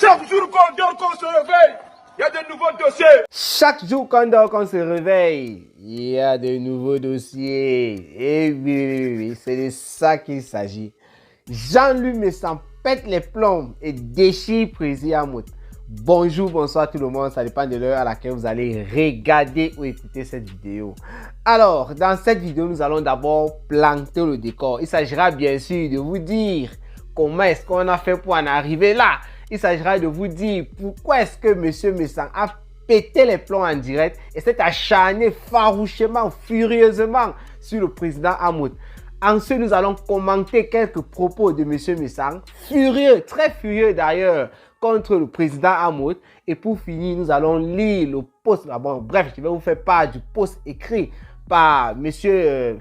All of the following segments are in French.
Chaque jour qu'on dort, qu'on se réveille, il y a de nouveaux dossiers. Chaque jour qu'on dort, qu'on se réveille, il y a de nouveaux dossiers. Et oui, c'est de ça qu'il s'agit. Jean-Luc Mélenchon pète les plombs et déchire Président Amout. Bonjour, bonsoir tout le monde, ça dépend de l'heure à laquelle vous allez regarder ou écouter cette vidéo. Alors, dans cette vidéo, nous allons d'abord planter le décor. Il s'agira bien sûr de vous dire comment est-ce qu'on a fait pour en arriver là. Il s'agira de vous dire pourquoi est-ce que M. Mélenchon a pété les plombs en direct et s'est acharné farouchement, furieusement sur le président Amout. Ensuite, nous allons commenter quelques propos de M. Mélenchon, furieux, très furieux d'ailleurs, contre le président Amout. Et pour finir, nous allons lire le post. Bon, bref, je vais vous faire part du post écrit par monsieur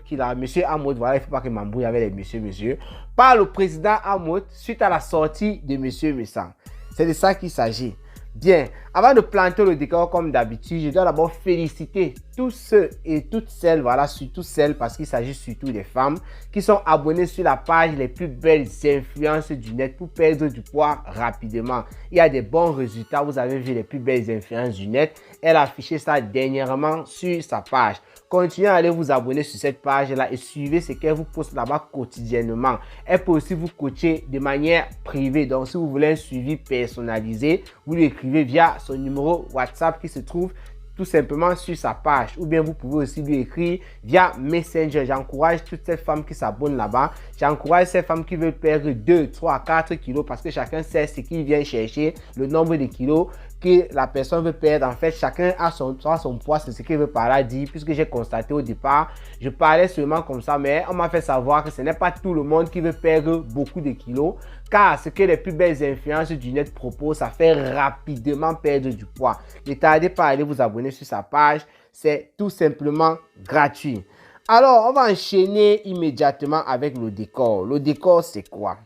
Amout. Voilà, il ne faut pas que je m'embrouille avec les monsieur. Par le président Amout suite à la sortie de M. Mélenchon. C'est de ça qu'il s'agit. Bien, avant de planter le décor comme d'habitude, je dois d'abord féliciter tous ceux et toutes celles, voilà, surtout celles, parce qu'il s'agit surtout des femmes, qui sont abonnées sur la page Les plus belles influences du net pour perdre du poids rapidement. Il y a des bons résultats, vous avez vu Les plus belles influences du net. Elle a affiché ça dernièrement sur sa page. Continuez à aller vous abonner sur cette page-là et suivez ce qu'elle vous poste là-bas quotidiennement. Elle peut aussi vous coacher de manière privée. Donc, si vous voulez un suivi personnalisé, vous lui écrivez via son numéro WhatsApp qui se trouve tout simplement sur sa page. Ou bien vous pouvez aussi lui écrire via Messenger. J'encourage toutes ces femmes qui s'abonnent là-bas. J'encourage ces femmes qui veulent perdre 2, 3, 4 kilos parce que chacun sait ce qu'il vient chercher, le nombre de kilos que la personne veut perdre. En fait, chacun a son poids, c'est ce qu'il veut par là dire. Puisque j'ai constaté au départ, je parlais seulement comme ça, mais on m'a fait savoir que ce n'est pas tout le monde qui veut perdre beaucoup de kilos. Car ce que les plus belles influences du net proposent, ça fait rapidement perdre du poids. Ne tardez pas à aller vous abonner sur sa page, c'est tout simplement gratuit. Alors, on va enchaîner immédiatement avec le décor. Le décor, c'est quoi?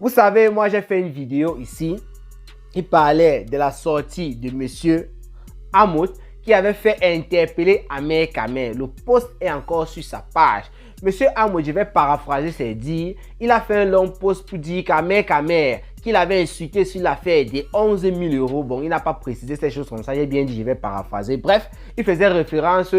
Vous savez, moi, j'ai fait une vidéo ici. Il parlait de la sortie de M. Amout qui avait fait interpeller Ahmed Kamer. Le post est encore sur sa page. M. Amout, je vais paraphraser ses dires. Il a fait un long post pour dire qu'Ahmed Kamer, qu'il avait insulté sur l'affaire des 11 000 euros. Bon, il n'a pas précisé ces choses comme ça. J'ai bien dit, je vais paraphraser. Bref, il faisait référence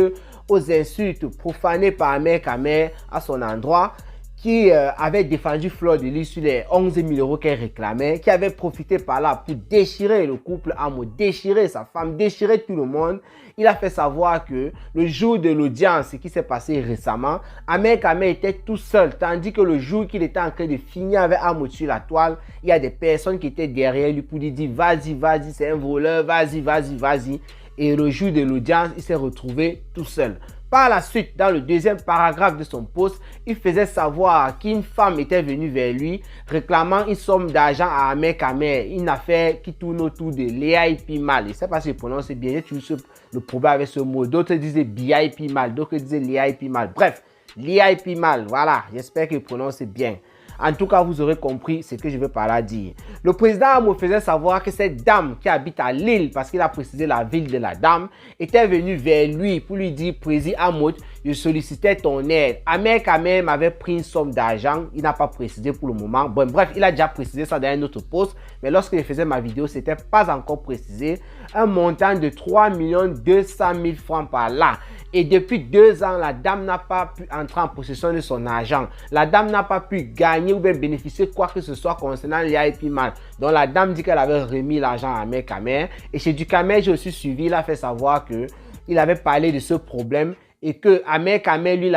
aux insultes profanées par Ahmed Kamer à son endroit, qui avait défendu Fleur de Lys sur les 11 000 euros qu'elle réclamait, qui avait profité par là pour déchirer le couple Amout, déchirer sa femme, déchirer tout le monde. Il a fait savoir que le jour de l'audience qui s'est passé récemment, Ahmed Kamer était tout seul, tandis que le jour qu'il était en train de finir avec Amout sur la toile, il y a des personnes qui étaient derrière lui pour lui dire « Vas-y, c'est un voleur, vas-y ». Et le jour de l'audience, il s'est retrouvé tout seul. Par la suite, dans le deuxième paragraphe de son post, il faisait savoir qu'une femme était venue vers lui réclamant une somme d'argent à Ahmed Kamer, une affaire qui tourne autour de l'IP mal. Je ne sais pas si je prononce bien, j'ai toujours le problème avec ce mot. D'autres disaient BIP mal, d'autres disaient l'IP mal. Bref, l'IP mal, voilà, j'espère que je prononce bien. En tout cas, vous aurez compris ce que je veux par là dire. Le président Amout faisait savoir que cette dame qui habite à Lille, parce qu'il a précisé la ville de la dame, était venue vers lui pour lui dire « Président Amout, je sollicitais ton aide. Ahmed Kamer m'avait pris une somme d'argent. » Il n'a pas précisé pour le moment. Bon, bref, il a déjà précisé ça dans un autre post. Mais lorsque je faisais ma vidéo, ce n'était pas encore précisé. Un montant de 3 200 000 francs par là. Et depuis 2 ans, la dame n'a pas pu entrer en possession de son argent. La dame n'a pas pu gagner ou bien bénéficier quoi que ce soit concernant l'IP mal. Donc la dame dit qu'elle avait remis l'argent à Ahmed Kamer. Et chez du Kamer, j'ai aussi suivi, il a fait savoir qu'il avait parlé de ce problème. Et que Ahmed Kamer, lui,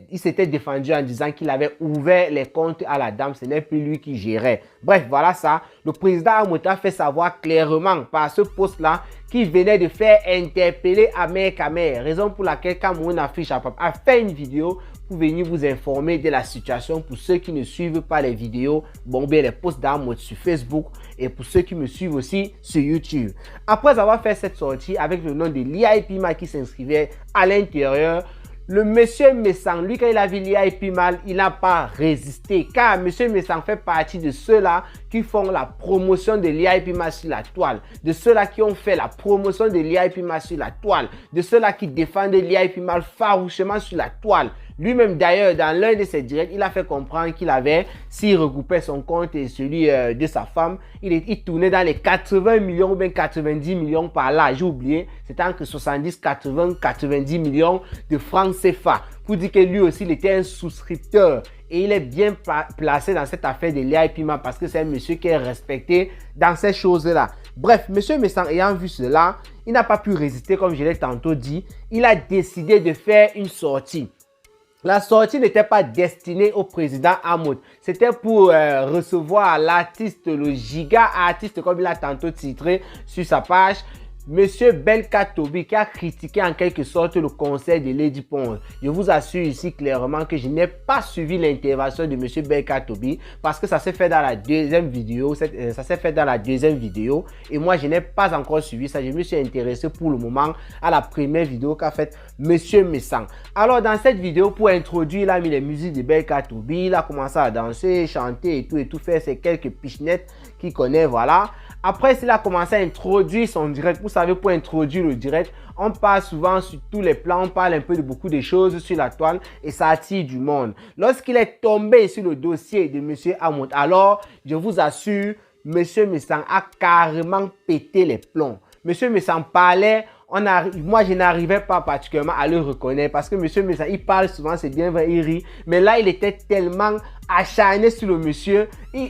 il s'était défendu en disant qu'il avait ouvert les comptes à la dame. Ce n'est plus lui qui gérait. Bref, voilà ça. Le président Amout a fait savoir clairement par ce post-là qu'il venait de faire interpeller Ahmed Kamer. Raison pour laquelle Cameroun Affiche a fait une vidéo pour venir vous informer de la situation pour ceux qui ne suivent pas les vidéos, bon bien les posts d'Amout sur Facebook et pour ceux qui me suivent aussi sur YouTube. Après avoir fait cette sortie avec le nom de l'IP mal qui s'inscrivait à l'intérieur, le monsieur Mélenchon, lui, quand il a vu l'IP mal, il n'a pas résisté. Car monsieur Mélenchon fait partie de ceux-là qui font la promotion de l'IP mal sur la toile. De ceux-là qui ont fait la promotion de l'IP mal sur la toile. De ceux-là qui défendent l'IP mal farouchement sur la toile. Lui-même d'ailleurs, dans l'un de ses directs, il a fait comprendre qu'il avait, s'il regroupait son compte et celui de sa femme, il tournait dans les 80 millions ou bien 90 millions par là. J'ai oublié, c'était entre 70, 80, 90 millions de francs CFA. Pour dire que lui aussi, il était un souscripteur. Et il est bien placé dans cette affaire de Lia Ipima parce que c'est un monsieur qui est respecté dans ces choses-là. Bref, monsieur Messang ayant vu cela, il n'a pas pu résister, comme je l'ai tantôt dit. Il a décidé de faire une sortie. La sortie n'était pas destinée au président Hamoud. C'était pour recevoir l'artiste, le giga artiste, comme il a tantôt titré sur sa page, Monsieur Belka Tobi, qui a critiqué en quelque sorte le conseil de Lady Pons. Je vous assure ici clairement que je n'ai pas suivi l'intervention de Monsieur Belka Tobi parce que ça s'est fait dans la deuxième vidéo. Et moi, je n'ai pas encore suivi ça. Je me suis intéressé pour le moment à la première vidéo qu'a faite Monsieur Messang. Alors, dans cette vidéo, pour introduire, il a mis les musiques de Belka Tobi. Il a commencé à danser, chanter et tout, faire ses quelques pichenettes qu'il connaît, voilà. Après, il a commencé à introduire son direct. Vous savez, pour introduire le direct, on parle souvent sur tous les plans, on parle un peu de beaucoup de choses sur la toile et ça attire du monde. Lorsqu'il est tombé sur le dossier de M. Hamoud, alors, je vous assure, M. Messang a carrément pété les plombs. M. Messang parlait, moi je n'arrivais pas particulièrement à le reconnaître parce que M. Messang, il parle souvent, c'est bien vrai, il rit. Mais là, il était tellement acharné sur le monsieur,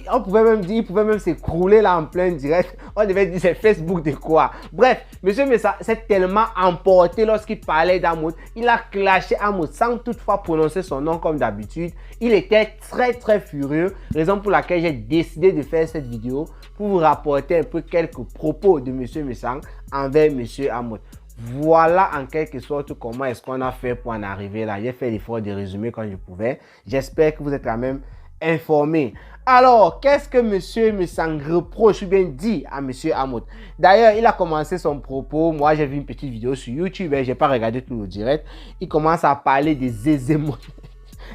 on pouvait même dire, il pouvait même s'écrouler là en plein direct. On devait dire c'est Facebook de quoi. Bref, monsieur Messang s'est tellement emporté lorsqu'il parlait d'Hamoud. Il a clashé Hamoud sans toutefois prononcer son nom comme d'habitude. Il était très furieux, raison pour laquelle j'ai décidé de faire cette vidéo pour vous rapporter un peu quelques propos de monsieur Messang envers monsieur Hamoud. Voilà en quelque sorte comment est-ce qu'on a fait pour en arriver là. J'ai fait l'effort de résumer quand je pouvais. J'espère que vous êtes quand même informés. Alors, qu'est-ce que M. Messang reproche ou bien dit à M. Hamoud? D'ailleurs, il a commencé son propos. Moi, j'ai vu une petite vidéo sur YouTube. Je n'ai pas regardé tout le direct. Il commence à parler des zézémotes.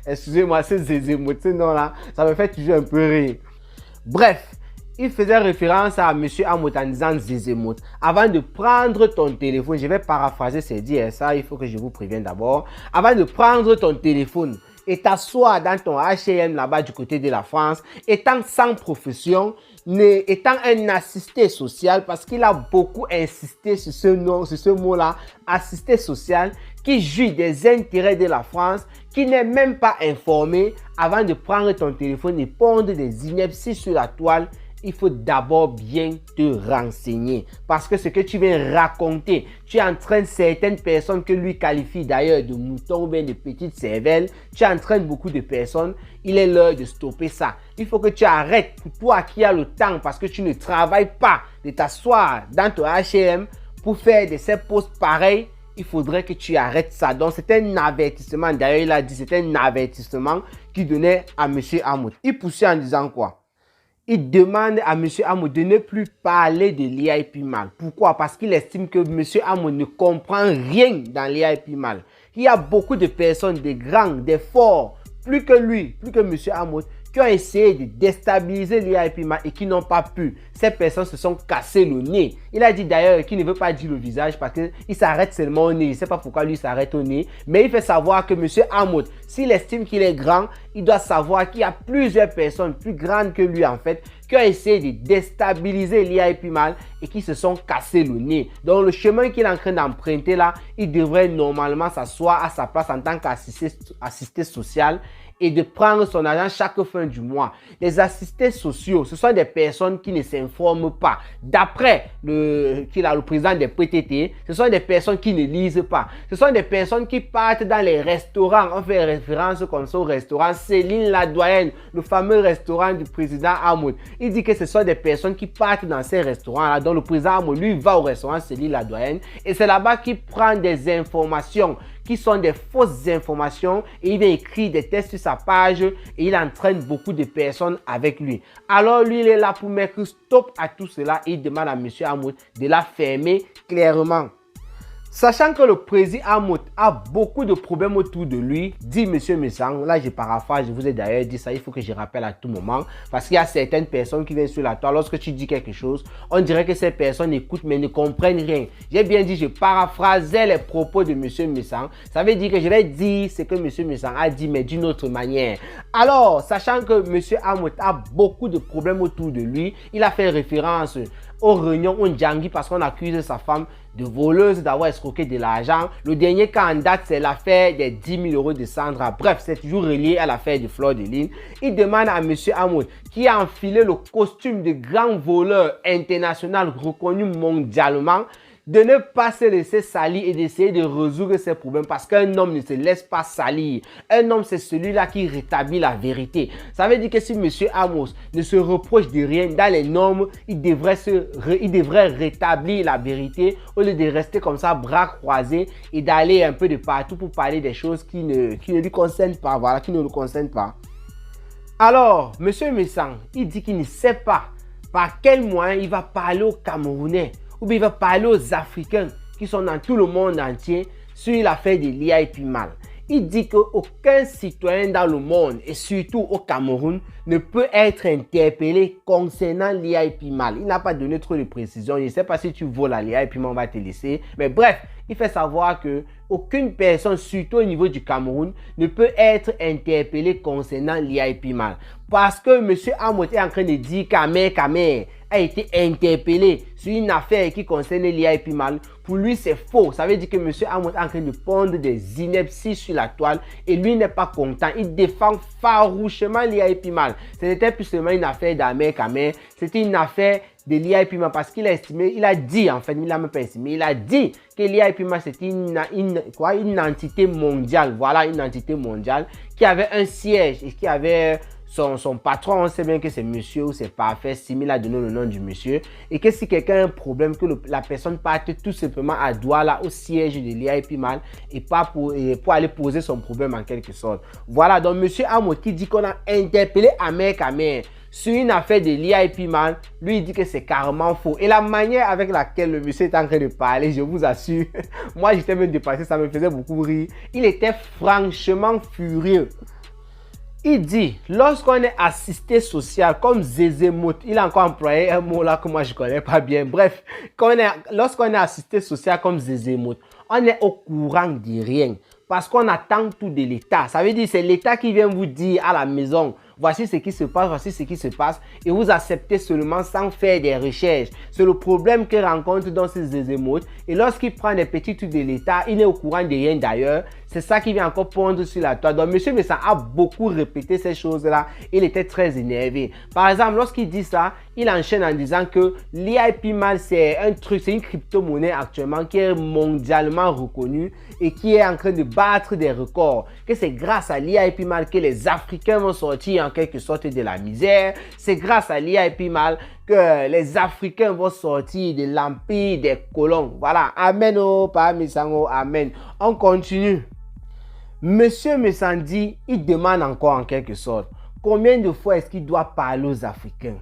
Excusez-moi, ces zézémotes, non là, ça me fait toujours un peu rire. Bref. Il faisait référence à M. Hamoud en disant Zézémout. Avant de prendre ton téléphone, je vais paraphraser ces dires, ça il faut que je vous prévienne d'abord. Avant de prendre ton téléphone et t'asseoir dans ton H&M là-bas du côté de la France, étant sans profession, étant un assisté social, parce qu'il a beaucoup insisté sur ce mot-là, assisté social, qui jouit des intérêts de la France, qui n'est même pas informé, avant de prendre ton téléphone et pondre des inepties sur la toile, il faut d'abord bien te renseigner. Parce que ce que tu viens raconter, tu entraînes certaines personnes que lui qualifie d'ailleurs de moutons ou bien de petites cervelles. Tu entraînes beaucoup de personnes. Il est l'heure de stopper ça. Il faut que tu arrêtes, pour toi qui as le temps, parce que tu ne travailles pas, de t'asseoir dans ton H&M pour faire de ces posts pareils. Il faudrait que tu arrêtes ça. Donc, c'est un avertissement. D'ailleurs, il a dit c'est un avertissement qu'il donnait à M. Hamoud. Il poussait en disant quoi? Il demande à M. Hamoud de ne plus parler de Lia Ipima. Pourquoi? Parce qu'il estime que M. Hamoud ne comprend rien dans Lia Ipima. Il y a beaucoup de personnes, des grands, des forts, plus que lui, plus que M. Hamoud, qui ont essayé de déstabiliser Lia Ipima et qui n'ont pas pu. Ces personnes se sont cassées le nez. Il a dit d'ailleurs qu'il ne veut pas dire le visage parce qu'il s'arrête seulement au nez. Il ne sait pas pourquoi lui s'arrête au nez. Mais il fait savoir que M. Hamoud, s'il estime qu'il est grand, il doit savoir qu'il y a plusieurs personnes plus grandes que lui en fait, qui ont essayé de déstabiliser Lia Ipima et qui se sont cassés le nez. Donc le chemin qu'il est en train d'emprunter là, il devrait normalement s'asseoir à sa place en tant qu'assisté social et de prendre son argent chaque fin du mois. Les assistés sociaux, ce sont des personnes qui ne s'informent pas. D'après le président des PTT, ce sont des personnes qui ne lisent pas. Ce sont des personnes qui partent dans les restaurants. On fait référence comme ça au restaurant Céline la Doyenne, le fameux restaurant du président Hamoud. Il dit que ce sont des personnes qui partent dans ces restaurants-là, dont le président Hamoud, lui, va au restaurant Céline la Doyenne. Et c'est là-bas qu'il prend des informations qui sont des fausses informations et il vient écrire des textes sur sa page et il entraîne beaucoup de personnes avec lui. Alors lui, il est là pour mettre stop à tout cela et il demande à M. Hamoud de la fermer clairement. Sachant que le président Hamoud a beaucoup de problèmes autour de lui, dit M. Messang, là je paraphrase, je vous ai d'ailleurs dit ça, il faut que je rappelle à tout moment, parce qu'il y a certaines personnes qui viennent sur la toile, lorsque tu dis quelque chose, on dirait que ces personnes écoutent mais ne comprennent rien. J'ai bien dit, je paraphrasais les propos de M. Messang, ça veut dire que je vais dire ce que M. Messang a dit, mais d'une autre manière. Alors, sachant que M. Hamoud a beaucoup de problèmes autour de lui, il a fait référence aux réunions Ondjangui parce qu'on accuse sa femme de voleuse, d'avoir escroqué de l'argent. Le dernier cas en date, c'est l'affaire des 10 000 euros de Sandra. Bref, c'est toujours relié à l'affaire de Fleur de Lys. Il demande à M. Hamoud, qui a enfilé le costume de grand voleur international reconnu mondialement, de ne pas se laisser salir et d'essayer de résoudre ses problèmes parce qu'un homme ne se laisse pas salir. Un homme, c'est celui-là qui rétablit la vérité. Ça veut dire que si M. Hamoud ne se reproche de rien dans les normes, il devrait rétablir la vérité au lieu de rester comme ça, bras croisés et d'aller un peu de partout pour parler des choses qui ne lui concernent pas. Voilà, qui ne le concernent pas. Alors, M. Messang, il dit qu'il ne sait pas par quel moyen il va parler aux Camerounais ou bien il va parler aux Africains qui sont dans tout le monde entier sur l'affaire de Lia Pi Mal. Il dit qu'aucun citoyen dans le monde et surtout au Cameroun ne peut être interpellé concernant Lia Pi Mal. Il n'a pas donné trop de précisions. Je ne sais pas si tu voles à Lia Pi Mal, on va te laisser. Mais bref, il fait savoir que aucune personne, surtout au niveau du Cameroun, ne peut être interpellée concernant Lia Pi Mal. Parce que M. Hamoud est en train de dire qu'Amer a été interpellé sur une affaire qui concerne Lia Pi Mal. Pour lui, c'est faux. Ça veut dire que M. Hamoud est en train de pondre des inepties sur la toile et lui n'est pas content. Il défend farouchement Lia Pi Mal. Ce n'était plus seulement une affaire d'Amer Kamer, c'était une affaire de Lia Pi Mal parce qu'il a estimé, il a dit en fait, il n'a même pas estimé, il a dit que Lia Pi Mal c'était une entité mondiale. Voilà, une entité mondiale qui avait un siège et qui avait son patron, on sait bien que c'est monsieur ou c'est parfait, Simi a donné le nom du monsieur, et que si quelqu'un a un problème, que la personne parte tout simplement à Douala au siège de Lia Pi Mal et pas pour aller poser son problème en quelque sorte. Voilà, donc monsieur Hamoud qui dit qu'on a interpellé Amer Kamer sur une affaire de Lia Pi Mal, lui il dit que c'est carrément faux. Et la manière avec laquelle le monsieur est en train de parler, je vous assure, moi j'étais même dépassé, ça me faisait beaucoup rire. Il était franchement furieux. Il dit, lorsqu'on est assisté social comme Zézémout, il a encore employé un mot là que moi je connais pas bien. Bref, lorsqu'on est assisté social comme Zézémout, on est au courant de rien parce qu'on attend tout de l'État. Ça veut dire c'est l'État qui vient vous dire à la maison, voici ce qui se passe, voici ce qui se passe, et vous acceptez seulement sans faire des recherches. C'est le problème qu'il rencontre dans ces Zézémout. Et lorsqu'il prend des petits trucs de l'État, il n'est au courant de rien d'ailleurs. C'est ça qui vient encore pondre sur la toile. Donc, M. Messang a beaucoup répété ces choses-là. Il était très énervé. Par exemple, lorsqu'il dit ça, il enchaîne en disant que Lia Pi Mal, c'est un truc, c'est une crypto-monnaie actuellement qui est mondialement reconnue et qui est en train de battre des records. Que c'est grâce à Lia Pi Mal que les Africains vont sortir en quelque sorte de la misère. C'est grâce à Lia Pi Mal que les Africains vont sortir de l'empire des colons. Voilà. Amen, oh, pas Messango, amen. On continue. Monsieur Messang dit, il demande encore en quelque sorte, combien de fois est-ce qu'il doit parler aux Africains?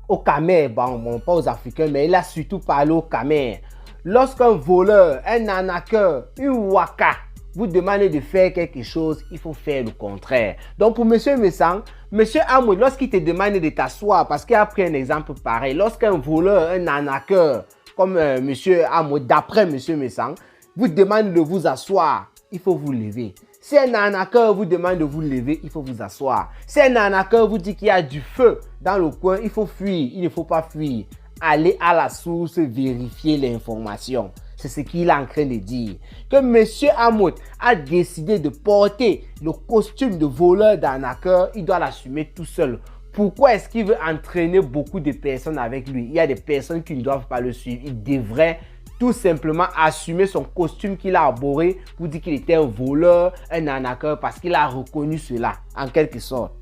Au Camer, bon, pas aux Africains, mais il a surtout parlé au Camer. Lorsqu'un voleur, un arnaqueur, une waka vous demande de faire quelque chose, il faut faire le contraire. Donc pour Monsieur Messang, Monsieur Hamoud, lorsqu'il te demande de t'asseoir, parce qu'il a pris un exemple pareil, lorsqu'un voleur, un arnaqueur, comme Monsieur Hamoud, d'après Monsieur Messang, vous demande de vous asseoir, il faut vous lever. Si un arnaqueur vous demande de vous lever, il faut vous asseoir. Si un arnaqueur vous dit qu'il y a du feu dans le coin, il faut fuir. Il ne faut pas fuir. Allez à la source, vérifier l'information. C'est ce qu'il est en train de dire. Que M. Hamoud a décidé de porter le costume de voleur d'arnaqueur, il doit l'assumer tout seul. Pourquoi est-ce qu'il veut entraîner beaucoup de personnes avec lui? Il y a des personnes qui ne doivent pas le suivre. Il devrait tout simplement assumer son costume qu'il a arboré pour dire qu'il était un voleur, un arnaqueur, parce qu'il a reconnu cela, en quelque sorte.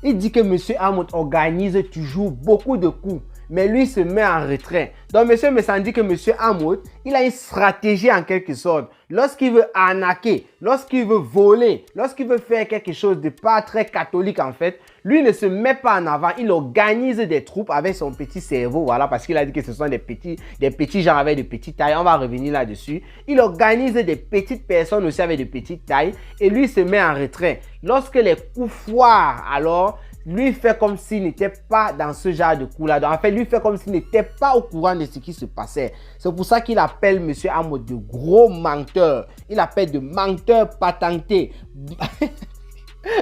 Il dit que M. Hamoud organise toujours beaucoup de coups, mais lui se met en retrait. Donc, M. Messang dit que M. Amout, il a une stratégie en quelque sorte. Lorsqu'il veut arnaquer, lorsqu'il veut voler, lorsqu'il veut faire quelque chose de pas très catholique en fait, lui ne se met pas en avant. Il organise des troupes avec son petit cerveau, voilà, parce qu'il a dit que ce sont des petits gens avec de petites tailles. On va revenir là-dessus. Il organise des petites personnes aussi avec de petites tailles et lui se met en retrait. Lorsque les coups foirent, alors lui fait comme s'il n'était pas dans ce genre de coup-là. Donc, en fait, lui fait comme s'il n'était pas au courant de ce qui se passait. C'est pour ça qu'il appelle M. Amout de gros menteur. Il appelle de menteur patenté.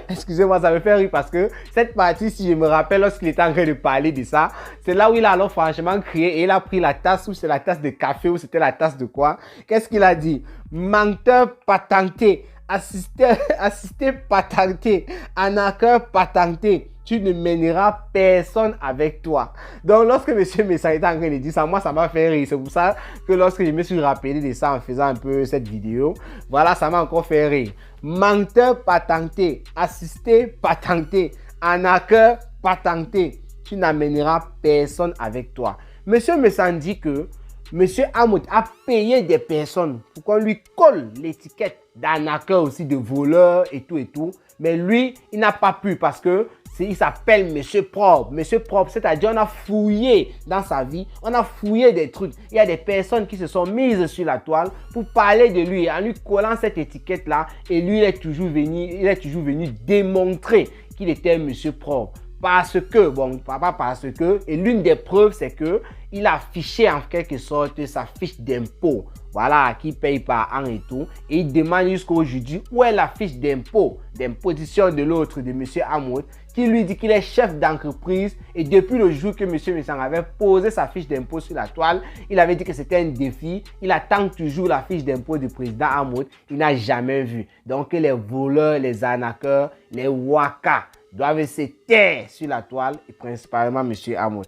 Excusez-moi, ça me fait rire parce que cette partie, si je me rappelle, lorsqu'il était en train de parler de ça, c'est là où il a alors franchement crié et il a pris la tasse, ou c'est la tasse de café, ou c'était la tasse de quoi. Qu'est-ce qu'il a dit? Menteur patenté, assisté patenté, arnaqueur patenté. Tu ne mèneras personne avec toi. Donc, lorsque M. Messang était en train de dire ça, moi, ça m'a fait rire. C'est pour ça que lorsque je me suis rappelé de ça en faisant un peu cette vidéo, voilà, ça m'a encore fait rire. Menteur patenté, assisté patenté, arnaqueur patenté. Tu n'amèneras personne avec toi. M. Messang dit que M. Amout a payé des personnes pour qu'on lui colle l'étiquette d'arnaqueur aussi, de voleur et tout. Mais lui, il n'a pas pu parce que il s'appelle Monsieur Propre. Monsieur Propre, c'est-à-dire on a fouillé dans sa vie, on a fouillé des trucs. Il y a des personnes qui se sont mises sur la toile pour parler de lui en lui collant cette étiquette-là. Et lui, il est toujours venu démontrer qu'il était Monsieur Propre. Parce que, bon, pas parce que, et l'une des preuves, c'est que il a affiché en quelque sorte sa fiche d'impôt, voilà, qui paye par an et tout. Et il demande jusqu'aujourd'hui où est la fiche d'impôt, d'imposition de l'autre, de M. Amout, qui lui dit qu'il est chef d'entreprise. Et depuis le jour que M. Messang avait posé sa fiche d'impôt sur la toile, il avait dit que c'était un défi. Il attend toujours la fiche d'impôt du président Amout. Il n'a jamais vu. Donc, les voleurs, les arnaqueurs, les waka doivent se taire sur la toile, et principalement M. Amout.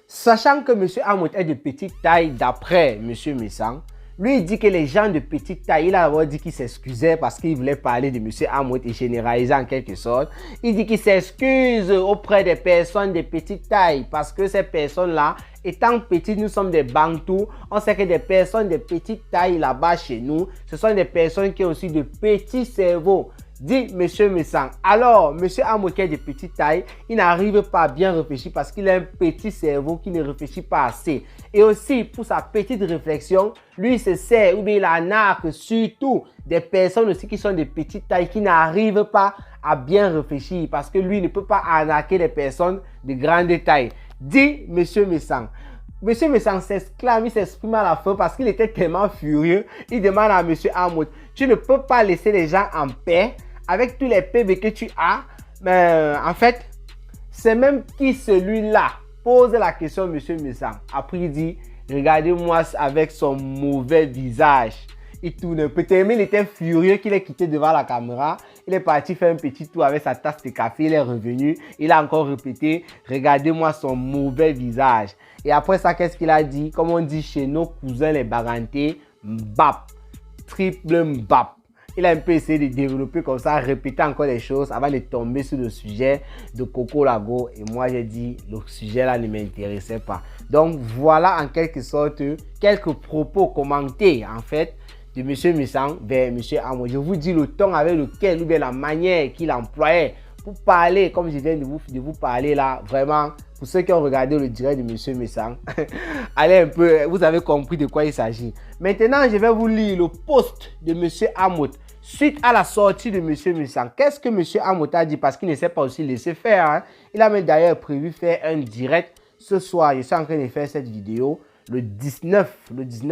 Sachant que M. Amout est de petite taille d'après M. Messang, lui il dit que les gens de petite taille, il a d'abord dit qu'il s'excusait parce qu'il voulait parler de M. Amout et généraliser en quelque sorte. Il dit qu'il s'excuse auprès des personnes de petite taille parce que ces personnes-là, étant petites, nous sommes des Bantous. On sait que des personnes de petite taille là-bas chez nous, ce sont des personnes qui ont aussi de petits cerveaux. Dit M. Messang. Alors, M. Amout qui est de petite taille, il n'arrive pas à bien réfléchir parce qu'il a un petit cerveau qui ne réfléchit pas assez. Et aussi, pour sa petite réflexion, lui, il se sert ou bien il arnaque surtout des personnes aussi qui sont de petite taille qui n'arrivent pas à bien réfléchir parce que lui ne peut pas arnaquer des personnes de grande taille. Dit M. Messang. M. Messang s'exclame, il s'exprime à la fin parce qu'il était tellement furieux. Il demande à M. Amout, tu ne peux pas laisser les gens en paix avec tous les PB que tu as. Mais en fait, c'est même qui celui-là pose la question à M. Messang. Après, il dit, regardez-moi avec son mauvais visage. Il tourne un peu. Tellement il était furieux qu'il est quitté devant la caméra. Il est parti faire un petit tour avec sa tasse de café. Il est revenu. Il a encore répété, regardez-moi son mauvais visage. Et après ça, qu'est-ce qu'il a dit? Comme on dit chez nos cousins les Barantais, mbap. Triple mbap. Il a un peu essayé de développer comme ça, répéter encore des choses avant de tomber sur le sujet de Coco Lago. Et moi, j'ai dit, le sujet là ne m'intéressait pas. Donc, voilà en quelque sorte quelques propos commentés en fait de M. Messang vers M. Amout. Je vous dis le ton avec lequel ou bien la manière qu'il employait pour parler, comme je viens de vous parler là, vraiment, pour ceux qui ont regardé le direct de M. Messang, allez un peu, vous avez compris de quoi il s'agit. Maintenant, je vais vous lire le post de M. Amout suite à la sortie de M. Messang. Qu'est-ce que M. Amout a dit? Parce qu'il ne s'est pas aussi laissé faire. Hein. Il a même d'ailleurs prévu faire un direct ce soir. Je suis en train de faire cette vidéo le 19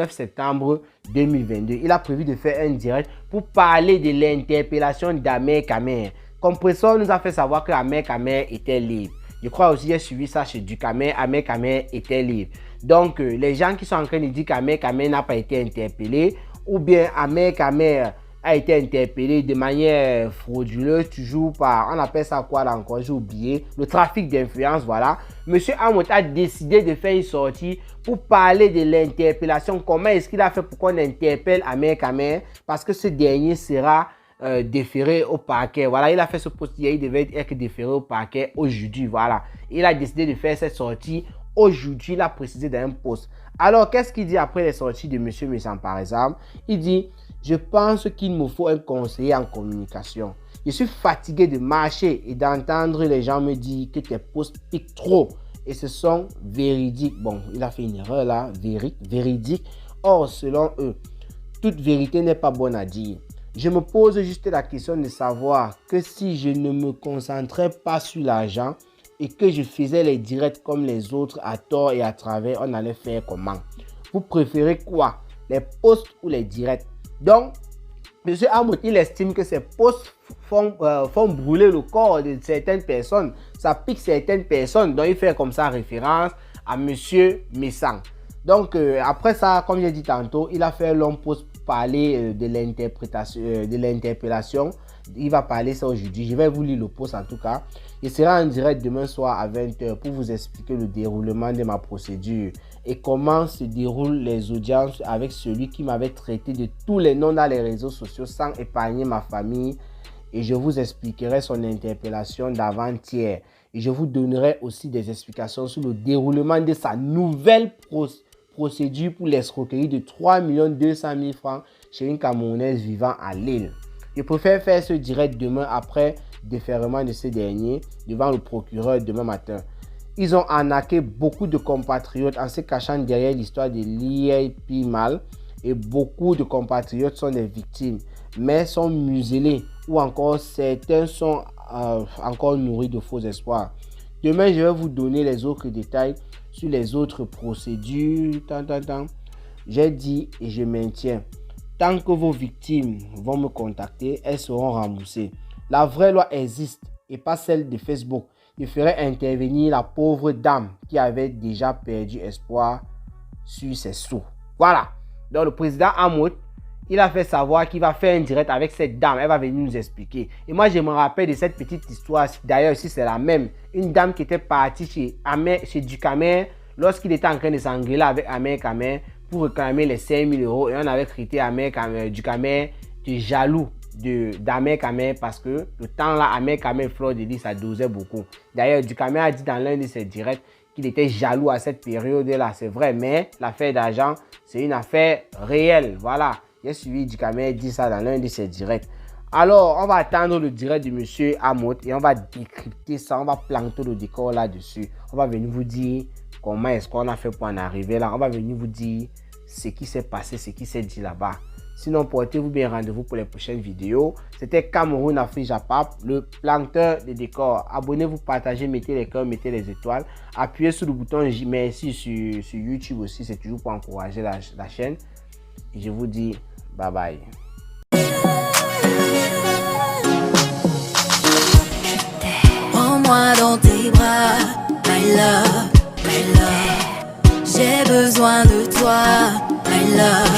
septembre 2022. Il a prévu de faire un direct pour parler de l'interpellation d'Ahmed Kamer. Compressor nous a fait savoir que Ahmed Kamer était libre. Je crois aussi j'ai suivi ça chez Dukamer. Ahmed Kamer était libre. Donc, les gens qui sont en train de dire qu'Ahmed Kamer n'a pas été interpellé ou bien Ahmed Kamer a été interpellé de manière frauduleuse, toujours par, on appelle ça quoi là encore, j'ai oublié, le trafic d'influence, voilà. Monsieur Amout a décidé de faire une sortie pour parler de l'interpellation. Comment est-ce qu'il a fait pour qu'on interpelle Ahmed Kamer? Parce que ce dernier sera déféré au parquet. Voilà, il a fait ce post hier, il devait être déféré au parquet aujourd'hui, voilà. Il a décidé de faire cette sortie aujourd'hui, il a précisé dans un post. Alors, qu'est-ce qu'il dit après les sorties de M. Messang, par exemple? Il dit, je pense qu'il me faut un conseiller en communication. Je suis fatigué de marcher et d'entendre les gens me dire que tes posts piquent trop. Et ce sont véridiques. Bon, il a fait une erreur là, véridique. Or, selon eux, toute vérité n'est pas bonne à dire. Je me pose juste la question de savoir que si je ne me concentrais pas sur l'argent et que je faisais les directs comme les autres à tort et à travers, on allait faire comment? Vous préférez quoi? Les posts ou les directs? Donc, M. Amout, il estime que ces posts font brûler le corps de certaines personnes. Ça pique certaines personnes. Donc, il fait comme ça référence à M. Messang. Donc, après ça, comme j'ai dit tantôt, il a fait un long post pour parler de l'interpellation. Il va parler ça aujourd'hui. Je vais vous lire le post en tout cas. Il sera en direct demain soir à 20h pour vous expliquer le déroulement de ma procédure et comment se déroulent les audiences avec celui qui m'avait traité de tous les noms dans les réseaux sociaux sans épargner ma famille. Et je vous expliquerai son interpellation d'avant-hier. Et je vous donnerai aussi des explications sur le déroulement de sa nouvelle procédure pour l'escroquerie de 3 200 000 francs chez une Camerounaise vivant à Lille. Je préfère faire ce direct demain après déferlement de ce dernier devant le procureur demain matin. Ils ont arnaqué beaucoup de compatriotes en se cachant derrière l'histoire de l'IAP Mal et beaucoup de compatriotes sont des victimes mais sont muselés ou encore certains sont encore nourris de faux espoirs. Demain, je vais vous donner les autres détails sur les autres procédures. J'ai dit et je maintiens. Tant que vos victimes vont me contacter, elles seront remboursées. La vraie loi existe et pas celle de Facebook. Il ferait intervenir la pauvre dame qui avait déjà perdu espoir sur ses sous. Voilà. Donc le président Amout, il a fait savoir qu'il va faire un direct avec cette dame. Elle va venir nous expliquer. Et moi, je me rappelle de cette petite histoire. D'ailleurs, si c'est la même. Une dame qui était partie chez Ducamer lorsqu'il était en train de s'engueuler avec Amer Kamer pour réclamer les 5 000 euros. Et on avait traité Ducamer de jaloux d'Amer Kamer parce que le temps là, Amer Kamer Fleur de Lys, ça dosait beaucoup. D'ailleurs, Ducamer a dit dans l'un de ses directs qu'il était jaloux à cette période-là. C'est vrai, mais l'affaire d'argent, c'est une affaire réelle. Voilà. J'ai suivi Ducamer dit ça dans l'un de ses directs. Alors, on va attendre le direct de M. Amout et on va décrypter ça. On va planter le décor là-dessus. On va venir vous dire comment est-ce qu'on a fait pour en arriver là. On va venir vous dire ce qui s'est passé, ce qui s'est dit là-bas. Sinon, portez-vous bien, rendez-vous pour les prochaines vidéos. C'était Cameroun Afrique Japap, le planteur de décor. Abonnez-vous, partagez, mettez les cœurs, mettez les étoiles. Appuyez sur le bouton merci sur YouTube aussi. C'est toujours pour encourager la chaîne. Et je vous dis bye bye. Prends-moi dans tes bras, my love, my love. J'ai besoin de toi, my love.